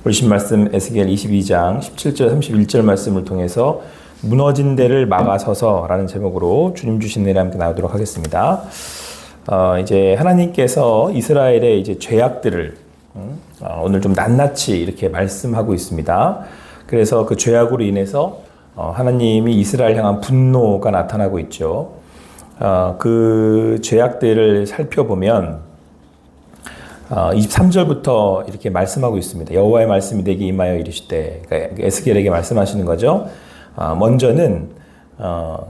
오신 말씀 에스겔 22장 17절 31절 말씀을 통해서 무너진 데를 막아서서라는 제목으로 주님 주신 은혜와 함께 나오도록 하겠습니다. 이제 하나님께서 이스라엘의 이제 죄악들을 오늘 좀 낱낱이 이렇게 말씀하고 있습니다. 그래서 그 죄악으로 인해서 하나님이 이스라엘 향한 분노가 나타나고 있죠. 그 죄악들을 살펴보면 23절부터 이렇게 말씀하고 있습니다. 여호와의 말씀이 내게 임하여 이르시되, 그러니까 에스겔에게 말씀하시는 거죠. 먼저는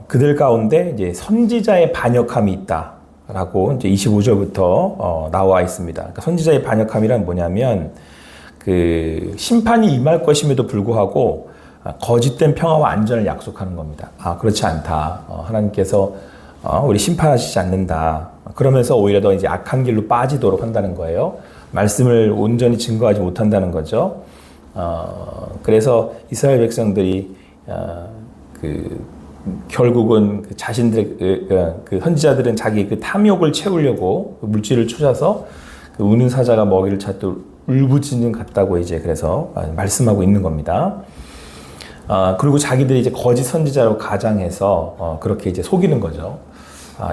그들 가운데 이제 선지자의 반역함이 있다라고 이제 25절부터 나와 있습니다. 그러니까 선지자의 반역함이란 뭐냐면 그 심판이 임할 것임에도 불구하고 거짓된 평화와 안전을 약속하는 겁니다. 그렇지 않다. 하나님께서 우리 심판하시지 않는다. 그러면서 오히려 더 이제 악한 길로 빠지도록 한다는 거예요. 말씀을 온전히 증거하지 못한다는 거죠. 그래서 이스라엘 백성들이 결국은 그 자신들의 그 선지자들은 자기 그 탐욕을 채우려고 그 물질을 찾아서 그 우는 사자가 먹이를 찾듯 울부짖는 같다고 이제 그래서 말씀하고 있는 겁니다. 그리고 자기들이 이제 거짓 선지자로 가장해서 그렇게 이제 속이는 거죠.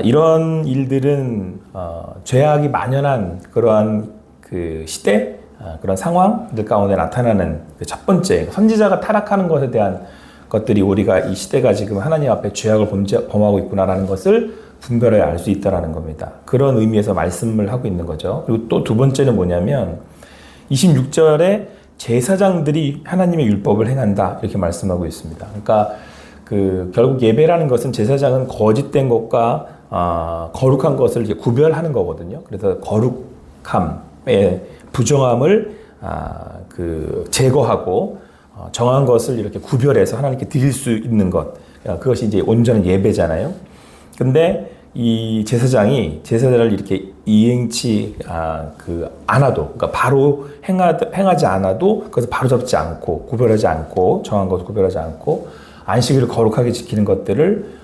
이런 일들은 죄악이 만연한 그러한 그 시대, 그런 상황들 가운데 나타나는 그 첫 번째 선지자가 타락하는 것에 대한 것들이 우리가 이 시대가 지금 하나님 앞에 죄악을 범하고 있구나라는 것을 분별해야 알 수 있다라는 겁니다. 그런 의미에서 말씀을 하고 있는 거죠. 그리고 또 두 번째는 뭐냐면 26절에 제사장들이 하나님의 율법을 행한다 이렇게 말씀하고 있습니다. 그러니까 결국 예배라는 것은 제사장은 거짓된 것과 거룩한 것을 이제 구별하는 거거든요. 그래서 거룩함의 부정함을 제거하고 정한 것을 이렇게 구별해서 하나님께 드릴 수 있는 것, 그것이 이제 온전한 예배잖아요. 근데 이 제사장이 제사를 이렇게 이행치 않아도, 그러니까 바로 행하지 않아도 그것을 바로 잡지 않고 구별하지 않고 정한 것을 구별하지 않고 안식일을 거룩하게 지키는 것들을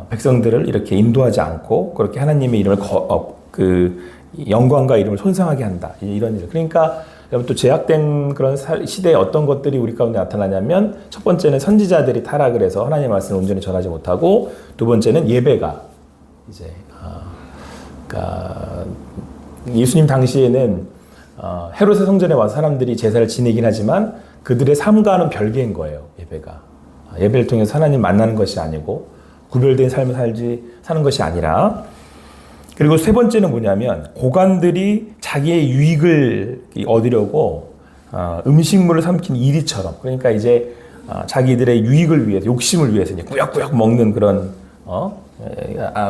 백성들을 이렇게 인도하지 않고 그렇게 하나님의 이름을 영광과 이름을 손상하게 한다. 이런 일. 그러니까 여러분 또 제약된 그런 시대에 어떤 것들이 우리 가운데 나타나냐면 첫 번째는 선지자들이 타락을 해서 하나님의 말씀을 온전히 전하지 못하고 두 번째는 예배가 이제 그러니까 예수님 당시에는 헤롯의 성전에 와서 사람들이 제사를 지내긴 하지만 그들의 삶과는 별개인 거예요. 예배가. 예배를 통해서 하나님 만나는 것이 아니고 구별된 삶을 사는 것이 아니라, 그리고 세 번째는 뭐냐면 고관들이 자기의 유익을 얻으려고 음식물을 삼킨 이리처럼, 그러니까 이제 자기들의 유익을 위해서, 욕심을 위해서 이제 꾸역꾸역 먹는 그런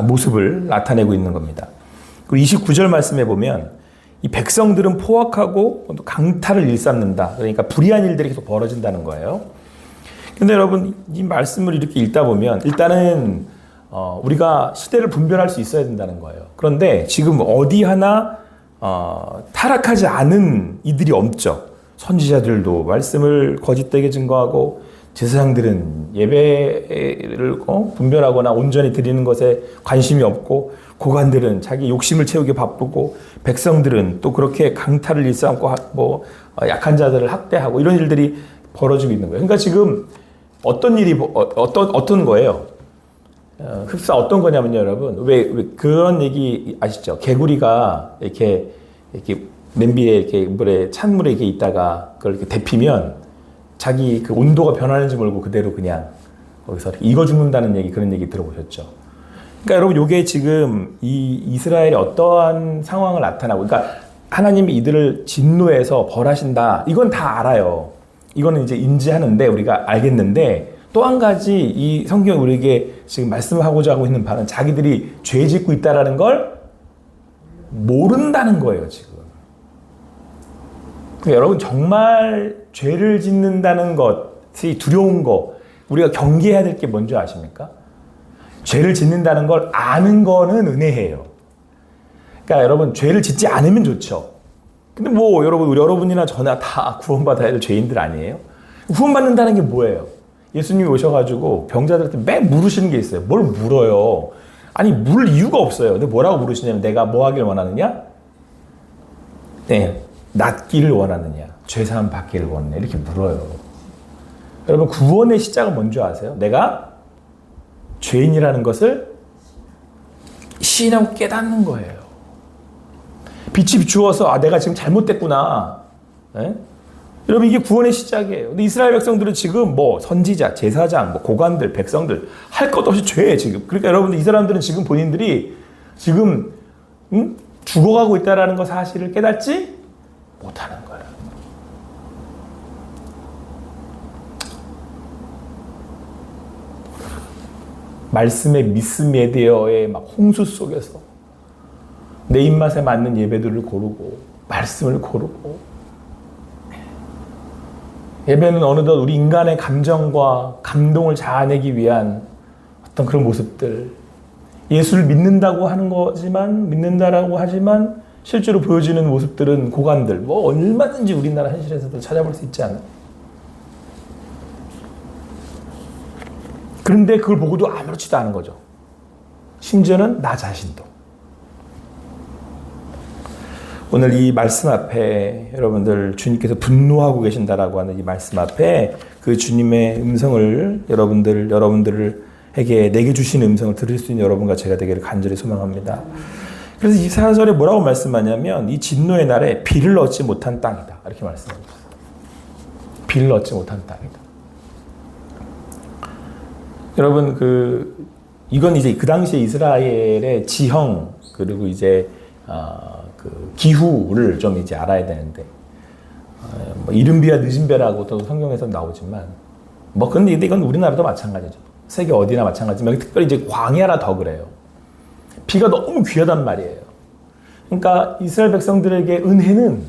모습을 나타내고 있는 겁니다. 그리고 29절 말씀에 보면 이 백성들은 포악하고 강탈을 일삼는다. 그러니까 불의한 일들이 계속 벌어진다는 거예요. 근데 여러분 이 말씀을 이렇게 읽다 보면 일단은 우리가 시대를 분별할 수 있어야 된다는 거예요. 그런데 지금 어디 하나 타락하지 않은 이들이 없죠. 선지자들도 말씀을 거짓되게 증거하고 제사장들은 예배를 분별하거나 온전히 드리는 것에 관심이 없고 고관들은 자기 욕심을 채우기 바쁘고 백성들은 또 그렇게 강탈을 일삼고 약한 자들을 학대하고 이런 일들이 벌어지고 있는 거예요. 그러니까 지금 어떤 일이 어떤 거예요? 흡사 어떤 거냐면요, 여러분. 왜 그런 얘기 아시죠? 개구리가 이렇게 냄비에 이렇게 물에 찬물에 이렇게 있다가 그걸 이렇게 데피면 자기 그 온도가 변하는지 모르고 그대로 그냥 거기서 익어 죽는다는 얘기, 그런 얘기 들어보셨죠? 그러니까 여러분 요게 지금 이 이스라엘이 어떠한 상황을 나타나고, 그러니까 하나님이 이들을 진노해서 벌하신다. 이건 다 알아요. 이거는 이제 인지하는데 우리가 알겠는데, 또 한 가지 이 성경이 우리에게 지금 말씀하고자 하고 있는 바는 자기들이 죄 짓고 있다라는 걸 모른다는 거예요, 지금. 그러니까 여러분 정말 죄를 짓는다는 것이 두려운 거, 우리가 경계해야 될 게 뭔지 아십니까? 죄를 짓는다는 걸 아는 거는 은혜예요. 그러니까 여러분 죄를 짓지 않으면 좋죠. 근데 여러분이나 저나 다 구원받아야 될 죄인들 아니에요? 구원받는다는 게 뭐예요? 예수님이 오셔가지고 병자들한테 매 물으시는 게 있어요. 뭘 물어요? 아니, 물을 이유가 없어요. 근데 뭐라고 물으시냐면 내가 뭐 하길 원하느냐? 네, 낫기를 원하느냐. 죄사함 받기를 원해? 이렇게 물어요. 여러분, 구원의 시작은 뭔지 아세요? 내가 죄인이라는 것을 시인하고 깨닫는 거예요. 빛이 비추어서 내가 지금 잘못됐구나. 네? 여러분, 이게 구원의 시작이에요. 근데 이스라엘 백성들은 지금 선지자, 제사장, 고관들, 백성들 할 것 없이 죄에 지금. 그러니까 여러분들, 이 사람들은 지금 본인들이 지금 죽어가고 있다는 거 사실을 깨닫지 못하는 거예요. 말씀의 미스메디어의 홍수 속에서 내 입맛에 맞는 예배들을 고르고 말씀을 고르고, 예배는 어느덧 우리 인간의 감정과 감동을 자아내기 위한 어떤 그런 모습들, 예수를 믿는다고 하는 거지만, 믿는다라고 하지만 실제로 보여지는 모습들은 고관들, 얼마든지 우리나라 현실에서도 찾아볼 수 있지 않나요? 그런데 그걸 보고도 아무렇지도 않은 거죠. 심지어는 나 자신도. 오늘 이 말씀 앞에 여러분들, 주님께서 분노하고 계신다라고 하는 이 말씀 앞에 그 주님의 음성을 여러분들에게 내게 주신 음성을 들을 수 있는 여러분과 제가 되기를 간절히 소망합니다. 그래서 이 4절에 뭐라고 말씀하냐면, 이 진노의 날에 비를 얻지 못한 땅이다, 이렇게 말씀합니다. 비를 얻지 못한 땅이다. 여러분, 이건 이제 그 당시에 이스라엘의 지형, 그리고 이제 기후를 좀 이제 알아야 되는데, 이른 비와 늦은 비라고 또 성경에서 나오지만, 근데 이건 우리나라도 마찬가지죠. 세계 어디나 마찬가지지만, 특별히 이제 광야라 더 그래요. 비가 너무 귀하단 말이에요. 그러니까 이스라엘 백성들에게 은혜는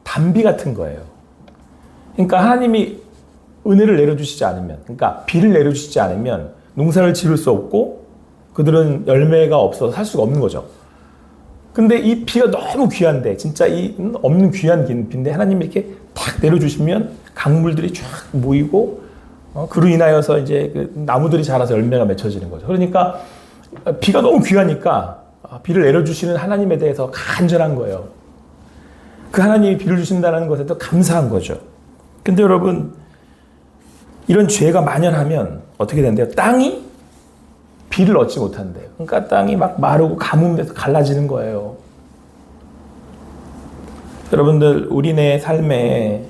단비 같은 거예요. 그러니까 하나님이 은혜를 내려주시지 않으면, 그러니까 비를 내려주시지 않으면 농사를 지을 수 없고, 그들은 열매가 없어서 살 수가 없는 거죠. 근데 이 비가 너무 귀한데, 진짜 이 없는 귀한 비인데 하나님이 이렇게 탁 내려주시면 강물들이 쫙 모이고, 그로 인하여서 이제 나무들이 자라서 열매가 맺혀지는 거죠. 그러니까 비가 너무 귀하니까 비를 내려주시는 하나님에 대해서 간절한 거예요. 그 하나님이 비를 주신다는 것에 또 감사한 거죠. 근데 여러분, 이런 죄가 만연하면 어떻게 된대요? 땅이 비를 얻지 못한대요. 그러니까 땅이 막 마르고 가뭄에서 갈라지는 거예요. 여러분들, 우리네 삶에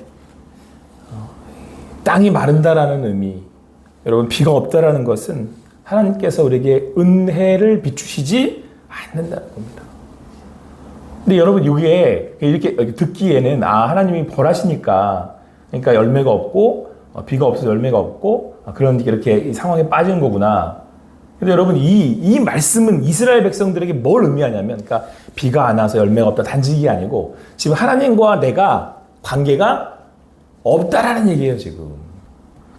땅이 마른다라는 의미, 여러분, 비가 없다라는 것은 하나님께서 우리에게 은혜를 비추시지 않는다는 겁니다. 근데 여러분, 이게 이렇게 듣기에는 하나님이 벌하시니까, 그러니까 열매가 없고 비가 없어서 열매가 없고, 그런 이렇게 상황에 빠지는 거구나. 근데 여러분, 이 말씀은 이스라엘 백성들에게 뭘 의미하냐면, 그러니까 비가 안 와서 열매가 없다, 단지 이게 아니고 지금 하나님과 내가 관계가 없다라는 얘기예요, 지금.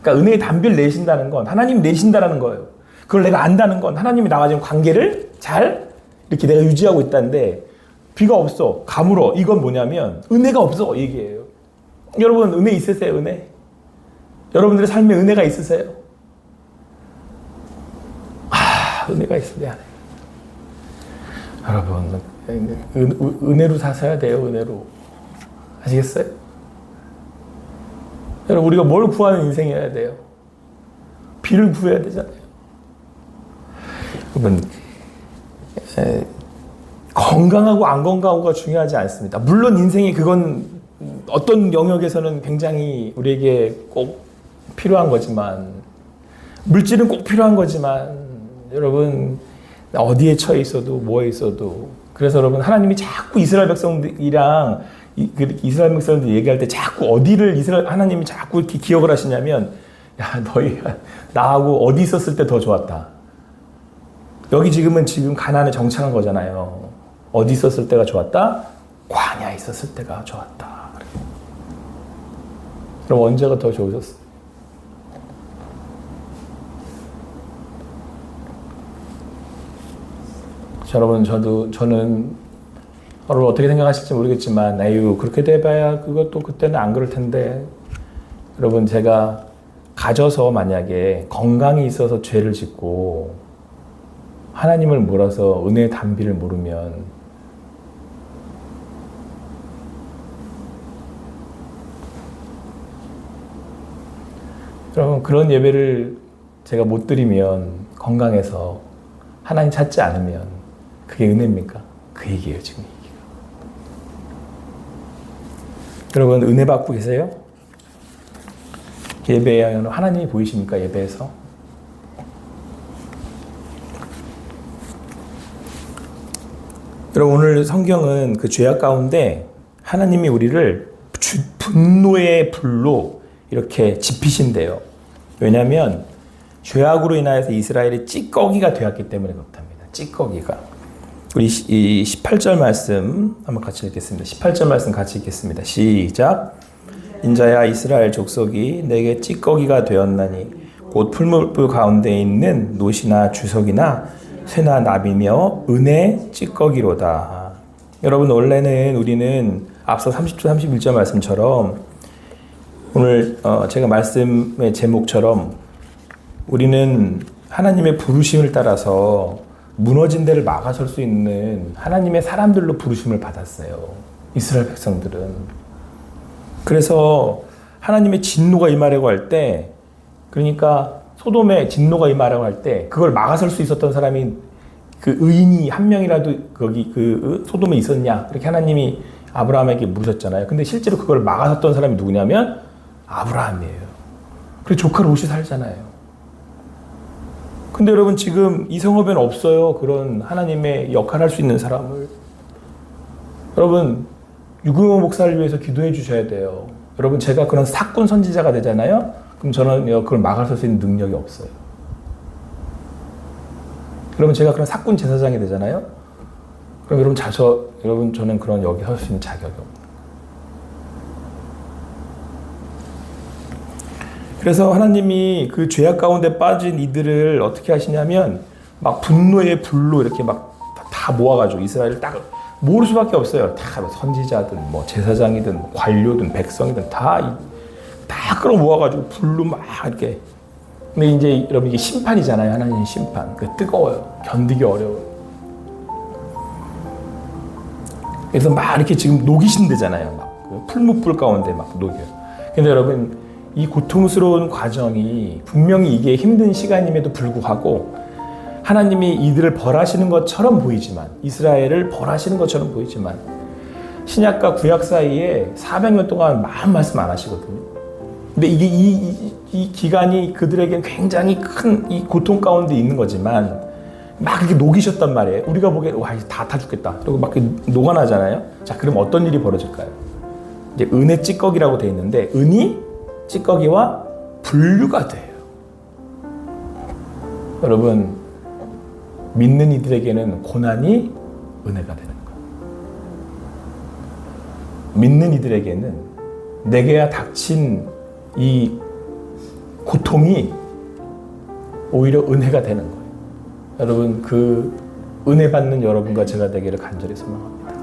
그러니까 은혜의 단비를 내신다는 건 하나님이 내신다라는 거예요. 그걸 내가 안다는 건 하나님이 나와 지금 관계를 잘 이렇게 내가 유지하고 있다는데, 비가 없어, 가물어, 이건 뭐냐면 은혜가 없어, 얘기예요. 여러분, 은혜 있으세요? 은혜? 여러분들의 삶에 은혜가 있으세요? 은혜가 있어야 돼. 여러분, 은혜로 사셔야 돼요. 은혜로. 아시겠어요? 여러분, 우리가 뭘 구하는 인생이어야 돼요? 비를 구해야 되잖아요. 여러분, 건강하고 안 건강하고가 중요하지 않습니다. 물론 인생이 그건 어떤 영역에서는 굉장히 우리에게 꼭 필요한 거지만, 물질은 꼭 필요한 거지만, 여러분, 어디에 처해 있어도 뭐에 있어도, 그래서 여러분, 하나님이 자꾸 이스라엘 백성들이랑 이스라엘 백성들 얘기할 때 자꾸 어디를 하나님이 자꾸 이렇게 기억을 하시냐면, 야, 너희 나하고 어디 있었을 때 더 좋았다. 여기 지금 가나안에 정착한 거잖아요. 어디 있었을 때가 좋았다? 광야에 있었을 때가 좋았다. 그럼 언제가 더 좋으셨어요? 여러분, 저는 여러분 어떻게 생각하실지 모르겠지만, 그렇게 돼봐야 그것도 그때는 안 그럴 텐데, 여러분, 제가 가져서 만약에 건강이 있어서 죄를 짓고 하나님을 몰아서 은혜의 단비를 모르면 여러분, 그런 예배를 제가 못 드리면, 건강해서 하나님 찾지 않으면 그게 은혜입니까? 그 얘기예요, 지금. 여러분, 은혜 받고 계세요? 예배에 하나님이 보이십니까? 예배에서? 여러분, 오늘 성경은 그 죄악 가운데 하나님이 우리를 분노의 불로 이렇게 지피신대요. 왜냐하면 죄악으로 인하여서 이스라엘이 찌꺼기가 되었기 때문에 그렇답니다. 찌꺼기가. 우리 이 18절 말씀 한번 같이 읽겠습니다. 18절 말씀 같이 읽겠습니다. 시작. 인자야, 이스라엘 족속이 내게 찌꺼기가 되었나니 곧 풀무불 가운데 있는 노시나 주석이나 쇠나 나비며 은의 찌꺼기로다. 여러분, 원래는 우리는 앞서 30절 31절 말씀처럼 오늘 제가 말씀의 제목처럼 우리는 하나님의 부르심을 따라서 무너진 데를 막아설 수 있는 하나님의 사람들로 부르심을 받았어요. 이스라엘 백성들은. 그래서 하나님의 진노가 임하려고 할 때, 그러니까 소돔의 진노가 임하려고 할 때 그걸 막아설 수 있었던 사람이, 그 의인이 한 명이라도 거기 그 소돔에 있었냐, 이렇게 하나님이 아브라함에게 물으셨잖아요. 근데 실제로 그걸 막아섰던 사람이 누구냐면 아브라함이에요. 그래서 조카 롯이 살잖아요. 근데 여러분, 지금 이 성읍에는 없어요. 그런 하나님의 역할을 할 수 있는 사람을. 여러분, 유경호 목사를 위해서 기도해 주셔야 돼요. 여러분, 제가 그런 사꾼 선지자가 되잖아요. 그럼 저는 그걸 막아설 수 있는 능력이 없어요. 그러면 제가 그런 사꾼 제사장이 되잖아요. 그럼 여러분, 저는 그런 여기 설 수 있는 자격이 없어요. 그래서 하나님이 그 죄악 가운데 빠진 이들을 어떻게 하시냐면 막 분노의 불로 이렇게 막 다 모아가지고 이스라엘을 딱 모을 수밖에 없어요. 다 선지자든 뭐 제사장이든 관료든 백성이든 다 끌어 모아가지고 불로 막 이렇게. 근데 이제 여러분, 이게 심판이잖아요. 하나님의 심판. 그 뜨거워요. 견디기 어려워요. 그래서 막 이렇게 지금 녹이신대잖아요. 막 풀무불 가운데 막 녹여요. 근데 여러분, 이 고통스러운 과정이 분명히 이게 힘든 시간임에도 불구하고 하나님이 이들을 벌하시는 것처럼 보이지만, 이스라엘을 벌하시는 것처럼 보이지만, 신약과 구약 사이에 400년 동안 마음 말씀 안 하시거든요. 근데 이게 이 기간이 그들에겐 굉장히 큰 이 고통 가운데 있는 거지만 막 이렇게 녹이셨단 말이에요. 우리가 보기에 와, 다 죽겠다. 그리고 막 녹아나잖아요. 자, 그럼 어떤 일이 벌어질까요? 이제 은의 찌꺼기라고 돼 있는데, 은이 찌꺼기와 분류가 돼요. 여러분, 믿는 이들에게는 고난이 은혜가 되는 거예요. 믿는 이들에게는 내게야 닥친 이 고통이 오히려 은혜가 되는 거예요. 여러분, 그 은혜 받는 여러분과 제가 되기를 간절히 소망합니다.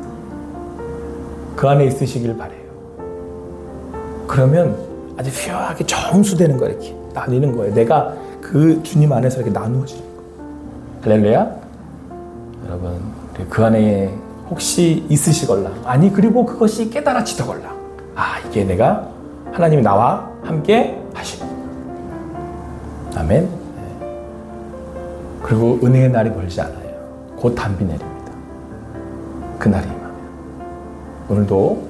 그 안에 있으시길 바라요. 그러면 아주 퓨어하게 정수되는 거예요. 이렇게 나뉘는 거예요. 내가 그 주님 안에서 이렇게 나누어지는 거예요. 할렐루야. 여러분, 그 안에 혹시 있으시걸라. 아니, 그리고 그것이 깨달아지더걸라. 아, 이게 내가 하나님이 나와 함께 하시는. 아멘. 네. 그리고 은혜의 날이 멀지 않아요. 곧 단비 내립니다. 그 날이 임하면. 오늘도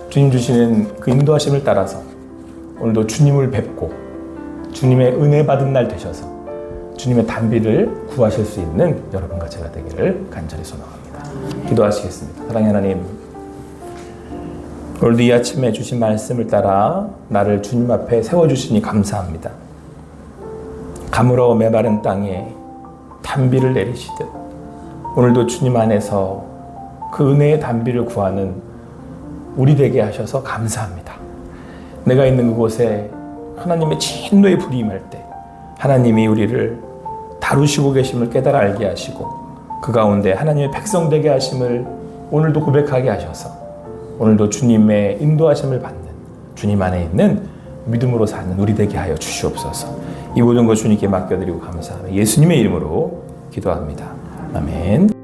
주님 주시는 그 인도하심을 따라서 오늘도 주님을 뵙고 주님의 은혜 받은 날 되셔서 주님의 단비를 구하실 수 있는 여러분과 제가 되기를 간절히 소망합니다. 기도하시겠습니다. 사랑의 하나님, 오늘도 이 아침에 주신 말씀을 따라 나를 주님 앞에 세워주시니 감사합니다. 가물어 메마른 땅에 단비를 내리시듯 오늘도 주님 안에서 그 은혜의 단비를 구하는 우리 되게 하셔서 감사합니다. 내가 있는 그곳에 하나님의 진노의 불이 임할 때 하나님이 우리를 다루시고 계심을 깨달아 알게 하시고 그 가운데 하나님의 백성 되게 하심을 오늘도 고백하게 하셔서 오늘도 주님의 인도하심을 받는 주님 안에 있는 믿음으로 사는 우리 되게 하여 주시옵소서. 이 모든 것 주님께 맡겨드리고 감사하며 예수님의 이름으로 기도합니다. 아멘.